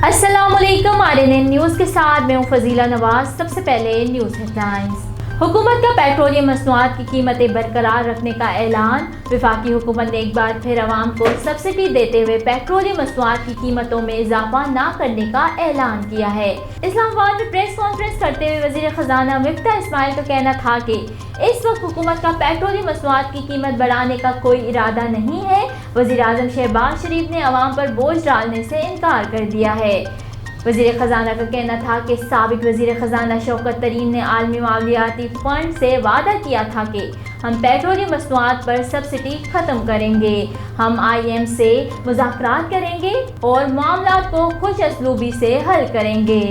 अस्सलाम वालेकुम। RNN news के साथ मैं हूँ फजीला नवाज। सबसे पहले न्यूज़ हेडलाइंस। हुकूमत का पेट्रोलियम मसनूआत की कीमतें बरकरार रखने का ऐलान। वफाकी हुकूमत ने एक बार फिर अवाम को सब्सिडी देते हुए पेट्रोलियम मसनूआत की कीमतों में इजाफा न करने का ऐलान किया है। इस्लामाबाद में प्रेस कॉन्फ्रेंस करते हुए वज़ीर ख़जाना मिफ्ता इस्माइल का कहना था कि इस वक्त हुकूमत का पेट्रोलियम मसनूआत की कीमत बढ़ाने का कोई इरादा नहीं है। वज़ीर आज़म शहबाज शरीफ ने अवाम पर बोझ डालने से इनकार कर दिया है। वज़ीर ख़जाना का कहना था कि साबिक़ वज़ीर ख़जाना शौकत तरीन ने आलमी मामलियाती फ़ंड से वादा किया था कि हम पेट्रोलियम मसनूआत पर सब्सिडी ख़त्म करेंगे। हम IM से मुज़ाकरात करेंगे और मामलात को खुश असलूबी से हल करेंगे।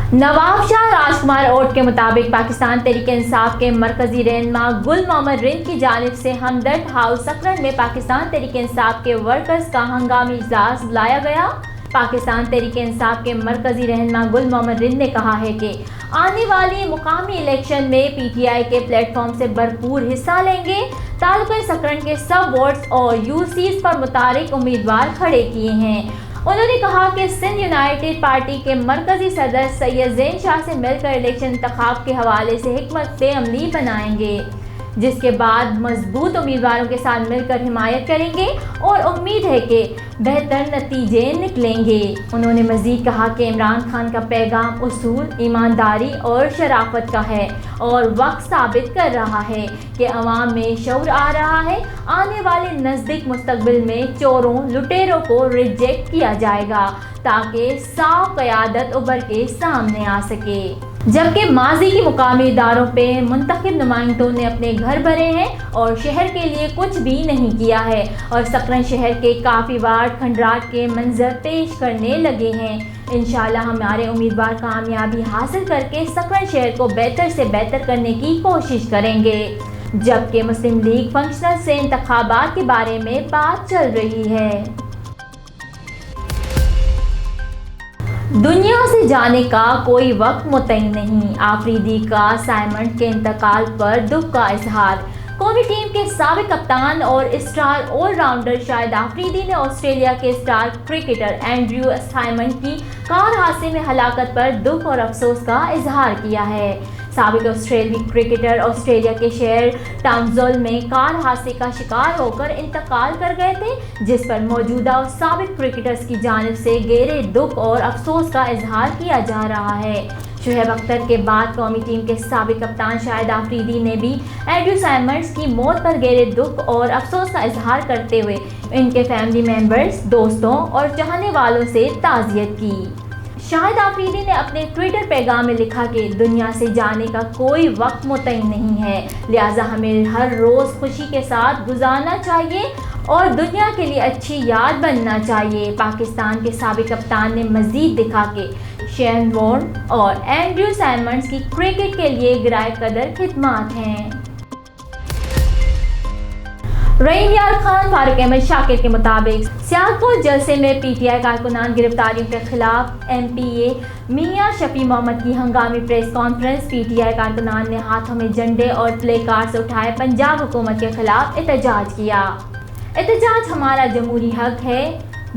नवाब शाह राजकुमार ओट के मुताबिक पाकिस्तान तहरीक इंसाफ के मरकजी रहनुमा गुल मोहम्मद रिंद की जानिब से हमदर्द हाउस सकरन में पाकिस्तान तहरीक इंसाफ के वर्कर्स का हंगामी इजलास बुलाया गया। पाकिस्तान तहरीक इंसाफ के मरकजी रहनुमा गुल मोहम्मद रिंद ने कहा है कि आने वाली मुकामी इलेक्शन में PTI के प्लेटफॉर्म से भरपूर हिस्सा लेंगे। तालुका सकरन के सब वार्ड्स और UCs पर मुतारिक उम्मीदवार खड़े किए हैं। उन्होंने कहा कि सिंध यूनाइटेड पार्टी के मरकजी सदर सैयद ज़ैन शाह से मिलकर इलेक्शन इंतखाब के हवाले से हिकमत अमली बनाएंगे, जिसके बाद मजबूत उम्मीदवारों के साथ मिलकर हिमायत करेंगे और उम्मीद है कि बेहतर नतीजे निकलेंगे। उन्होंने मज़ीद कहा कि इमरान खान का पैगाम उसूल, ईमानदारी और शराफत का है और वक्त साबित कर रहा है कि अवाम में शऊर आ रहा है। आने वाले नज़दीक मुस्तकबिल में चोरों लुटेरों को रिजेक्ट किया जाएगा ताकि साफ क़यादत उभर के सामने आ सके। जबकि माजी की मुकामी इदारों पे मुंतखब नुमाइंदों ने अपने घर भरे हैं और शहर के लिए कुछ भी नहीं किया है और सकरन शहर के काफ़ी वार्ड खंडरात के मंजर पेश करने लगे हैं। इंशाल्लाह हमारे उम्मीदवार कामयाबी हासिल करके सकरन शहर को बेहतर से बेहतर करने की कोशिश करेंगे। जबकि मुस्लिम लीग फंक्शनल से इंतखाबात के बारे में बात चल रही है। दुनिया से जाने का कोई वक्त मुतय्यन नहीं। आफरीदी का साइमन के इंतकाल पर दुख का इजहार। कौमी टीम के साबिक कप्तान और स्टार ऑलराउंडर शाहिद आफरीदी ने ऑस्ट्रेलिया के स्टार क्रिकेटर एंड्रयू साइमन की कार हादसे में हलाकत पर दुख और अफसोस का इजहार किया है। साबिक ऑस्ट्रेलियाई क्रिकेटर ऑस्ट्रेलिया के शहर टाउनज़ोल में कार हादसे का शिकार होकर इंतकाल कर गए थे, जिस पर मौजूदा और साबिक क्रिकेटर्स की जानिब से गहरे दुख और अफसोस का इजहार किया जा रहा है। शुएब अख्तर के बाद कौमी टीम के साबिक कप्तान शाहिद आफरीदी ने भी एंड्रयू साइमंड्स की मौत पर गहरे दुख और अफसोस का इजहार करते हुए इनके फैमिली मेम्बर्स, दोस्तों और चाहने वालों से ताज़ियत की। शाहिद आफरीदी ने अपने ट्विटर पैगाम में लिखा कि दुनिया से जाने का कोई वक्त मुतय्यन नहीं है, लिहाजा हमें हर रोज़ खुशी के साथ गुजारना चाहिए और दुनिया के लिए अच्छी याद बनना चाहिए। पाकिस्तान के साबिक कप्तान ने मज़ीद दिखा कि शेन वॉर्न और एंड्रयू साइमंड्स की क्रिकेट के लिए गिराए कदर खिदमत हैं। रहीम यार खान फारूक अहमद शाकिर के मुताबिक सियालकोट जलसे में PTI कारकुनान गिरफ्तारियों के खिलाफ MPA मियां शफी मोहम्मद की हंगामी प्रेस कॉन्फ्रेंस। PTI कारकुनान ने हाथों में झंडे और प्ले कार्ड्स उठाए पंजाब हुकूमत के खिलाफ एहतजाज किया। एहतजाज हमारा जमहूरी हक है।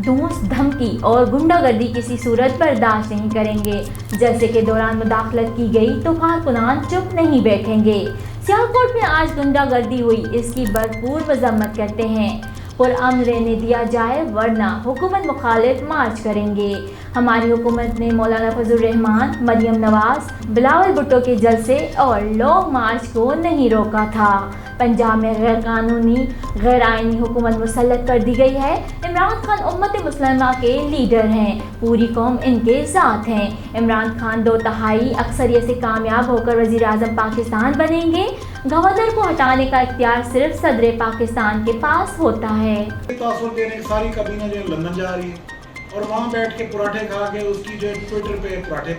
धूस, धमकी और गुंडागर्दी किसी सूरत बर्दाश्त नहीं करेंगे। जलसे के दौरान मुदाखलत की गई तो कारकुनान चुप नहीं बैठेंगे। सियालकोट में आज गुंडागर्दी हुई, इसकी भरपूर मजम्मत करते हैं। पुरअमन रहने दिया जाए वरना हुकूमत मुखालिफ मार्च करेंगे। हमारी हुकूमत ने मौलाना फजल रहमान, मरियम नवाज, बिलावल भुट्टो के जलसे और लॉन्ग मार्च को नहीं रोका था। पंजाब में गैर कानूनी गैर आइनी हुकूमत मुसल्लत कर दी गई है। इमरान खान उम्मत मुस्लिमा के लीडर हैं, पूरी कौम इनके साथ हैं। इमरान खान 2/3 अक्सरियत से कामयाब होकर वज़ीर आज़म पाकिस्तान बनेंगे। गवर्नर को हटाने का इख्तियार सिर्फ सदर पाकिस्तान के पास होता है। तासुर देने सारी काबीना जो लंदन जा रही है और वहाँ बैठ के पराठे खा के उसकी जो ट्विटर पे पराठे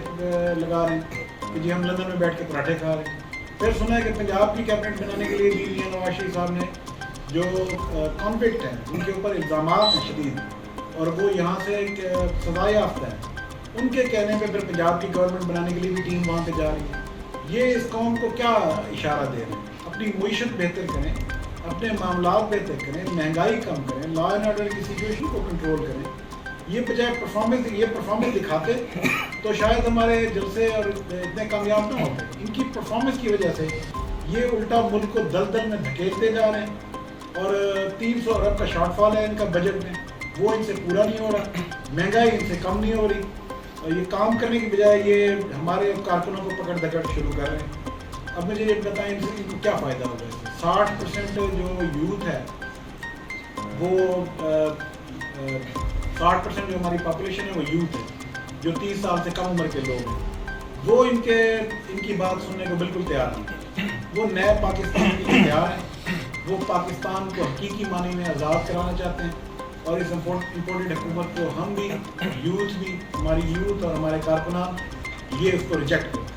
लगा रहे हैं कि जी हम लंदन में बैठ के पराठे खा रहे हैं। फिर सुना है कि पंजाब की कैबिनेट बनाने के लिए भी मियां नवाज शरीफ साहब ने जो कॉन्विक्ट हैं उनके ऊपर इल्ज़ामात हैं शदीद और वो यहाँ से सज़ा याफ्ता है, उनके कहने पे फिर पंजाब की गवर्नमेंट बनाने के लिए भी टीम वहाँ पे जा रही है। ये इस कौम को क्या इशारा दे रहे हैं? अपनी मुईशत बेहतर करें, اپنے معاملات بہتر کریں, مہنگائی کم کریں, لا اینڈ آرڈر کی سچویشن کو کنٹرول کریں. یہ بجائے پرفارمنس دکھاتے تو شاید ہمارے جلسے اور اتنے کامیاب نہ ہوتے. ان کی پرفارمنس کی وجہ سے یہ الٹا ملک کو دلدل میں دھکیلتے جا رہے ہیں, اور 300 ارب کا شارٹ فال ہے ان کا بجٹ میں, وہ ان سے پورا نہیں ہو رہا, مہنگائی ان سے کم نہیں ہو رہی. اور یہ کام کرنے کی بجائے یہ ہمارے کارکنوں کو پکڑ دکڑ شروع کر رہے ہیں. اب مجھے یہ بتائیں ان سے کیا فائدہ ہوگا. 60% جو یوتھ ہے وہ 60% جو ہماری پاپولیشن ہے وہ یوتھ ہے, جو 30 سال سے کم عمر کے لوگ ہیں. وہ ان کی بات سننے کو بالکل تیار نہیں. وہ نئے پاکستان کے لیے تیار ہیں, وہ پاکستان کو حقیقی معنی میں آزاد کرانا چاہتے ہیں. اور اس امپورٹنٹ حکومت کو ہم بھی, یوتھ بھی, ہماری یوتھ اور ہمارے کارکنان یہ اس کو ریجیکٹ کرتے ہیں.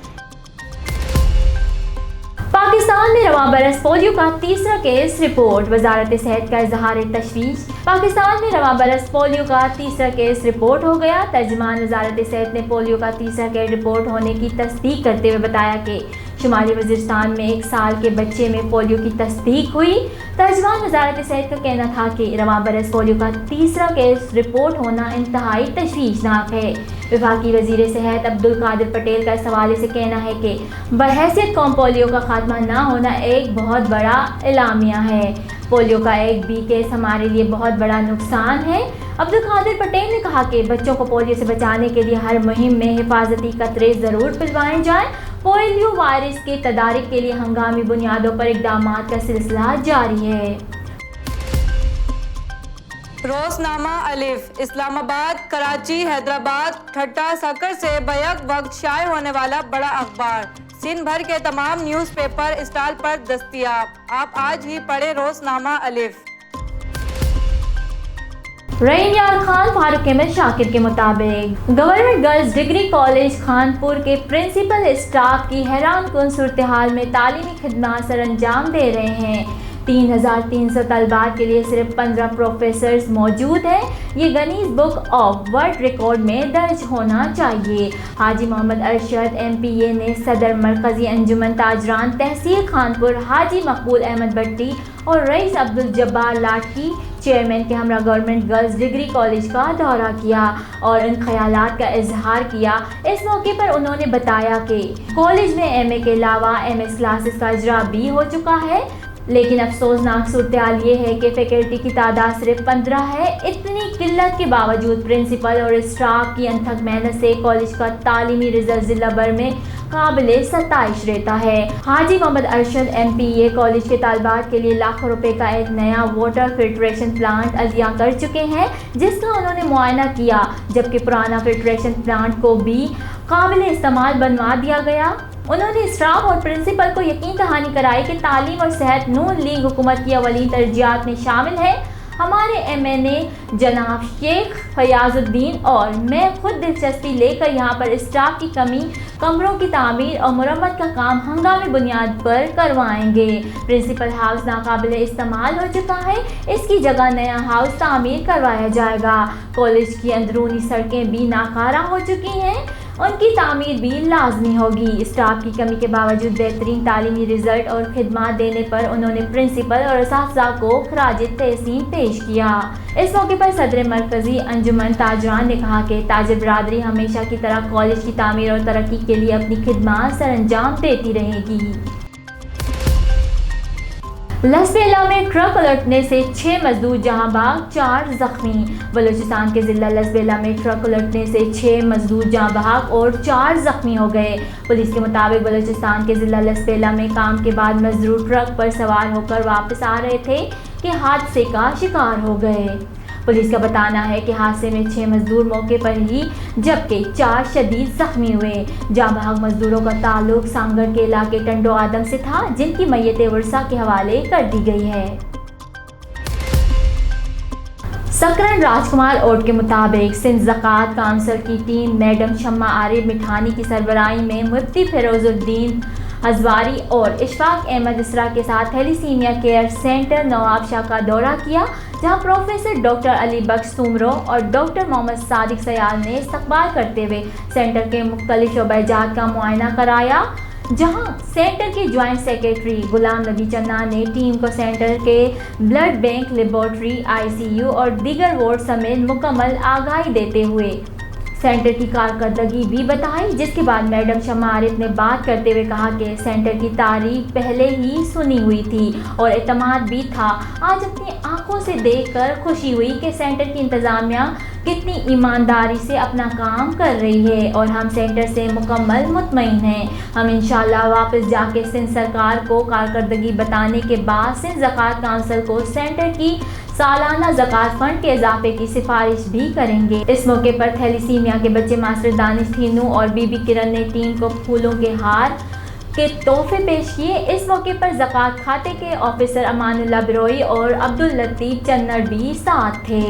پاکستان میں رواں برس پولیو کا تیسرا کیس رپورٹ. وزارت صحت کا اظہار تشویش. پاکستان میں رواں برس پولیو کا تیسرا کیس رپورٹ ہو گیا. ترجمان وزارت صحت نے پولیو کا تیسرا کیس رپورٹ ہونے کی تصدیق کرتے ہوئے بتایا کہ شمالی وزیرستان میں 1 سال کے بچے میں پولیو کی تصدیق ہوئی. ترجمان وزارت صحت کا کہنا تھا کہ رواں برس پولیو کا تیسرا کیس رپورٹ ہونا انتہائی تشویشناک ہے. وفاقی وزیر صحت عبدالقادر پٹیل کا اس حوالے سے کہنا ہے کہ بحیثیت قوم پولیو کا خاتمہ نہ ہونا ایک بہت بڑا اعلامیہ ہے. پولیو کا ایک بھی کیس ہمارے لیے بہت بڑا نقصان ہے. عبدالقادر پٹیل نے کہا کہ بچوں کو پولیو سے بچانے کے لیے ہر مہم میں حفاظتی قطرے ضرور پلوائے جائیں. پولیو وائرس کے تدارک کے لیے ہنگامی بنیادوں پر اقدامات کا سلسلہ جاری ہے. روزنامہ الف. اسلام آباد، کراچی، حیدرآباد، ٹھٹہ، سکر سے بیک وقت شائع ہونے والا بڑا اخبار سندھ بھر کے تمام نیوز پیپر اسٹال پر دستیاب. آپ آج ہی پڑھیں روزنامہ الف. رحیم یار خان فاروق احمد شاکر کے مطابق government girls degree college Khanpur کے پرنسپل اسٹاف کی حیران کن صورتحال میں تعلیمی خدمات سر انجام دے رہے ہیں. 3300 طلبات کے لیے صرف 15 پروفیسرز موجود ہیں. یہ Guinness book of world record میں درج ہونا چاہیے. حاجی محمد ارشد MPA نے صدر مرکزی انجمن تاجران تحصیل خانپور حاجی مقبول احمد بٹی اور رئیس عبدالجبار لاٹھی چیئرمین کے ہمراہ گورنمنٹ گرلز ڈگری کالج کا دورہ کیا اور ان خیالات کا اظہار کیا. اس موقع پر انہوں نے بتایا کہ کالج میں MA کے علاوہ MS کلاسز کا اجرا بھی ہو چکا ہے, لیکن افسوسناک صورتحال یہ ہے کہ فیکلٹی کی تعداد صرف 15 ہے. اتنی قلت کے باوجود پرنسپل اور اسٹاف کی انتھک محنت سے کالج کا تعلیمی رزلٹ ضلع بھر میں قابل ستائش رہتا ہے. حاجی محمد ارشد MPA کالج کے طالبات کے لیے لاکھوں روپے کا ایک نیا واٹر فلٹریشن پلانٹ عطیہ کر چکے ہیں, جس کا انہوں نے معائنہ کیا, جبکہ پرانا فلٹریشن پلانٹ کو بھی قابل استعمال بنوا دیا گیا. انہوں نے اسٹاف اور پرنسپل کو یقین دہانی کرائی کہ تعلیم اور صحت نون لیگ حکومت کی اولین ترجیحات میں شامل ہے. ہمارے MNA جناب شیخ فیاض الدین اور میں خود دلچسپی لے کر یہاں پر اسٹاف کی کمی, کمروں کی تعمیر اور مرمت کا کام ہنگامی بنیاد پر کروائیں گے. پرنسپل ہاؤس ناقابل استعمال ہو چکا ہے, اس کی جگہ نیا ہاؤس تعمیر کروایا جائے گا. کالج کی اندرونی سڑکیں بھی ناکارہ ہو چکی ہیں, ان کی تعمیر بھی لازمی ہوگی. اسٹاف کی کمی کے باوجود بہترین تعلیمی رزلٹ اور خدمات دینے پر انہوں نے پرنسپل اور اساتذہ کو خراج تحسین پیش کیا. اس موقع پر صدر مرکزی انجمن تاجران نے کہا کہ تاجر برادری ہمیشہ کی طرح کالج کی تعمیر اور ترقی کے لیے اپنی خدمات سر انجام دیتی رہے گی. لسبیلا میں ٹرک الٹنے سے 6 مزدور جہاں بھاگ 4 زخمی. بلوچستان کے ضلع لسبیلا میں ٹرک الٹنے سے 6 مزدور جہاں بھاگ اور 4 زخمی ہو گئے. پولیس کے مطابق بلوچستان کے ضلع لسبیلا میں کام کے بعد مزدور ٹرک پر سوار ہو کر واپس آ رہے تھے کہ حادثے کا شکار ہو گئے. پولیس کا بتانا ہے کہ حادثے میں 6 مزدور موقع پر ہی جبکہ 4 شدید زخمی ہوئے. جاں بحق مزدوروں کا تعلق سانگڑ کے علاقے ٹنڈو آدم سے تھا, جن کی میتیں ورثہ کے حوالے کر دی گئی ہے. سکرن راج کمار اوٹ کے مطابق سندھ زکوٰۃ کونسل کی ٹیم میڈم شمع عارف مٹھانی کی سربراہی میں مفتی فیروز الدین ہزواری اور اشفاق احمد اسرا کے ساتھ تھیلیسیمیا کیئر سینٹر نواب شاہ کا دورہ کیا, جہاں پروفیسر ڈاکٹر علی بخش سومرو اور ڈاکٹر محمد صادق سیال نے استقبال کرتے ہوئے سینٹر کے مختلف شعبہ جات کا معائنہ کرایا. जहां सेंटर के ज्वाइंट सेक्रेटरी गुलाम नबी चन्ना ने टीम को सेंटर के ब्लड बैंक, लेबोरेटरी, ICU और दीगर वार्ड समेत मुकम्मल आगाही देते हुए सेंटर की कारकर्दगी भी बताई, जिसके बाद मैडम शम्मा आरिफ ने बात करते हुए कहा कि सेंटर की तारीफ पहले ही सुनी हुई थी और एतमाद भी था। आज अपनी आंखों से देखकर खुशी हुई कि सेंटर की इंतज़ामिया कितनी ईमानदारी से अपना काम कर रही है और हम सेंटर से मुकम्मल मुतमईन हैं। हम इंशाल्लाह वापस जाके सिंध सरकार को कारकर्दगी बताने के बाद सिंध ज़कात काउंसिल को सेंटर की सालाना ज़कात फंड के इजाफे की सिफारिश भी करेंगे। इस मौके पर थैलीसीमिया के बच्चे मास्टर दानिश थीनू और बीबी किरण ने टीम को फूलों के हार के तोहफे पेश किए। इस मौके पर ज़कात खाते के ऑफिसर अमानुल्लाह बिरोई और अब्दुल लतीफ़ चन्नड़ भी साथ थे,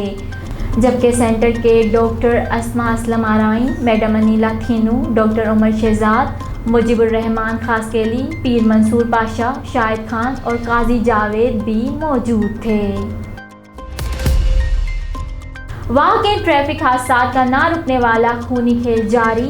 जबकि सेंटर के डॉक्टर अस्मा असलम आराइन, मैडम अनीला थीनू, डॉक्टर उमर शहजाद, मुजीबुर रहमान खासकेली, पीर मंसूर पाशा, शाहिद खान और काजी जावेद भी मौजूद थे। वहाँ के ट्रैफिक हादसा का ना रुकने वाला खूनी खेल जारी।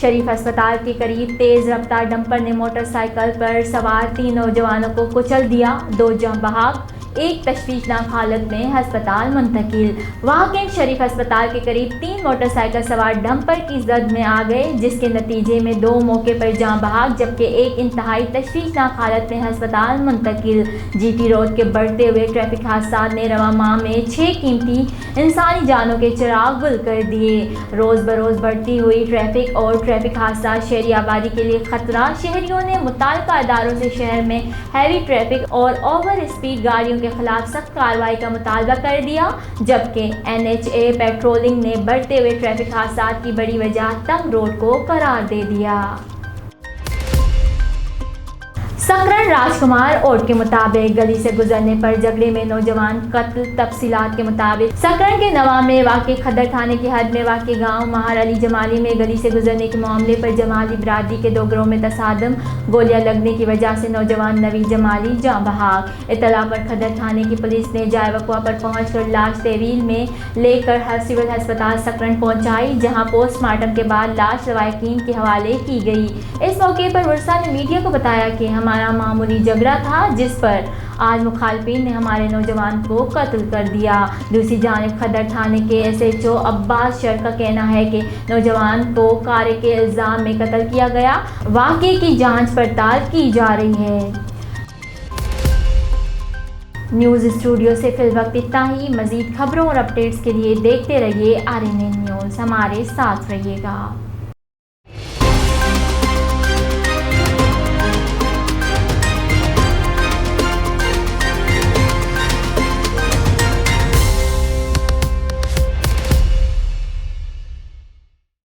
शरीफ अस्पताल के करीब तेज़ रफ्तार डंपर ने मोटरसाइकिल पर सवार 3 नौजवानों को कुचल दिया। 2 जाँ बहक, एक तशवीशनाक हालत में अस्पताल मुंतकिल। वहाँ के शरीफ अस्पताल के करीब 3 मोटरसाइकिल सवार डंपर की जद में आ गए, जिसके नतीजे में 2 मौके पर जाँ बहक जबकि एक इंतहाई तशवीशनाक हालत में अस्पताल मुंतकिल। GT रोड के बढ़ते हुए ट्रैफिक हादसा ने रवा माह में 6 कीमती इंसानी जानों के चिराग गुल कर दिए। रोज़ बरोज़ बढ़ती हुई ट्रैफिक और ट्रैफिक हादसा शहरी आबादी के लिए खतरा। शहरियों ने मुताल्लिका इदारों से शहर में हैवी ट्रैफिक और ओवर स्पीड गाड़ियों के खिलाफ सख्त कार्रवाई का मुतालबा कर दिया, जबकि NHA पेट्रोलिंग ने बढ़ते हुए ट्रैफिक हादसा की बड़ी वजह तंग रोड को करार दे दिया। सकरन राजकुमार ओट के मुताबिक गली से गुजरने पर झगड़े में नौजवान कत्ल। तफसीलात के मुताबिक सकरन के नवा में वाक़ खदर थाने की हद में वाक़ गांव महार अली जमाली में गली से गुजरने के मामले पर जमाली बिरादरी के 2 गिरोह में तसादम। गोलियां लगने की वजह से नौजवान नवी जमाली जाँ बहक। इत्तला पर खदर थाने की पुलिस ने जाए वक़्वा पर पहुँचकर लाश तहवील में लेकर सिविल अस्पताल सकरन पहुँचाई, जहाँ पोस्टमार्टम के बाद लाश लवाकिन के हवाले की गई। इस मौके पर वर्षा ने मीडिया को बताया कि हमारा मामूली झगड़ा था, जिस पर आज मुखालफिन ने हमारे नौजवान को कत्ल कर दिया। दूसरी जानिब खदर थाने के SHO अब्बास शर का कहना है कि नौजवान को कारे के इल्ज़ाम में कत्ल किया गया। वाक़े की जांच पड़ताल की जा रही है। न्यूज़ स्टूडियो से फिलवक्त इतना ही। मज़ीद खबरों और अपडेट्स के लिए देखते रहिए RNN न्यूज़। हमारे साथ रहिएगा।